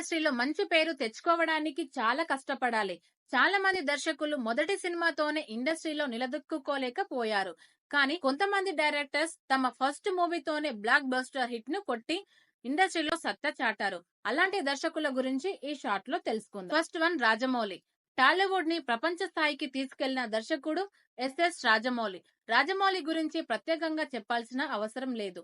ఇండస్ట్రీలో మంచి పేరు తెచ్చుకోవడానికి చాలా కష్టపడాలి. చాలా మంది దర్శకులు మొదటి సినిమాతోనే ఇండస్ట్రీలో నిలదొక్కుకోలేకపోయారు. కానీ కొంతమంది డైరెక్టర్స్ తమ ఫస్ట్ మూవీతోనే బ్లాక్ బస్టర్ హిట్ ను కొట్టి ఇండస్ట్రీలో సత్తా చాటారు. అలాంటి దర్శకుల గురించి ఈ షార్ట్ లో తెలుసుకుందాం. First one Rajamouli. టాలీవుడ్ ని ప్రపంచ స్థాయికి తీసుకెళ్లిన దర్శకుడు ఎస్ఎస్ రాజమౌళి. రాజమౌళి గురించి ప్రత్యేకంగా చెప్పాల్సిన అవసరం లేదు.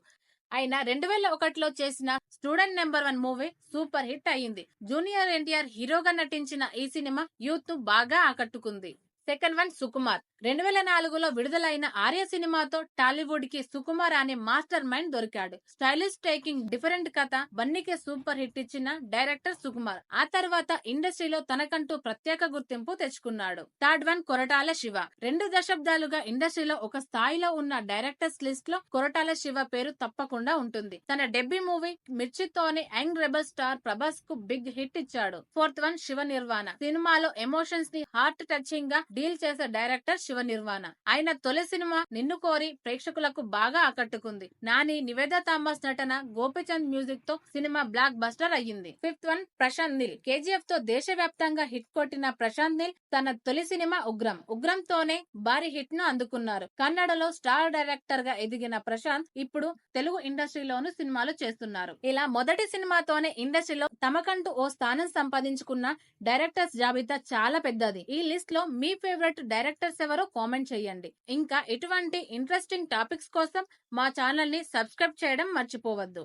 ఆయన 2001లో చేసిన student number 1 movie super hit అయింది. జూనియర్ ఎన్టీఆర్ హీరోగా నటించిన ఈ సినిమా యూత్ బాగా ఆకట్టుకుంది. Second one Sukumar. 2004లో విడుదలైన ఆర్య సినిమాతో టాలీవుడ్ కి సుకుమార్ అనే మాస్టర్ మైండ్ దొరికాడు. స్టైలిష్ టేకింగ్, డిఫరెంట్ కథ, బన్నీకి సూపర్ హిట్ ఇచ్చిన డైరెక్టర్ సుకుమార్. ఆ తర్వాత ఇండస్ట్రీలో తనకంటూ ప్రత్యేక గుర్తింపు తెచ్చుకున్నాడు. Third one Koratala Shiva. 2 దశాబ్దాలుగా ఇండస్ట్రీలో ఒక స్థాయిలో ఉన్న డైరెక్టర్స్ లిస్ట్ లో కొరటాల శివ పేరు తప్పకుండా ఉంటుంది. తన డెబ్యూ మూవీ మిర్చితోనే యంగ్ రెబల్ స్టార్ ప్రభాస్ కు బిగ్ హిట్ ఇచ్చాడు. Fourth one Shiva Nirvana. సినిమాలో ఎమోషన్స్ ని హార్ట్ టచింగ్ గా డీల్ చేసే డైరెక్టర్ శివ నిర్వాణ. ఆయన తొలి సినిమా నిన్ను కోరి ప్రేక్షకులకు బాగా ఆకట్టుకుంది. నాని, నివేదా థామస్ నటన, గోపీచంద్ మ్యూజిక్ తో సినిమా బ్లాక్ బస్టర్ అయ్యింది. Fifth one Prashanth Neel. KGF తో దేశవ్యాప్తంగా హిట్ కొట్టిన ప్రశాంత్ నీల్ తన తొలి సినిమా ఉగ్రంతోనే భారీ హిట్ ను అందుకున్నారు. కన్నడలో స్టార్ డైరెక్టర్ గా ఎదిగిన ప్రశాంత్ ఇప్పుడు తెలుగు ఇండస్ట్రీలోనూ సినిమాలు చేస్తున్నారు. ఇలా మొదటి సినిమాతోనే ఇండస్ట్రీలో తమకంటూ ఓ స్థానం సంపాదించుకున్న డైరెక్టర్స్ జాబితా చాలా పెద్దది. ఈ లిస్ట్ లో మీ ఫేవరెట్ డైరెక్టర్స్ ఎవరో కామెంట్ చేయండి. ఇంకా ఇటువంటి ఇంట్రెస్టింగ్ టాపిక్స్ కోసం మా ఛానల్ ని సబ్స్క్రైబ్ చేయడం మర్చిపోవద్దు.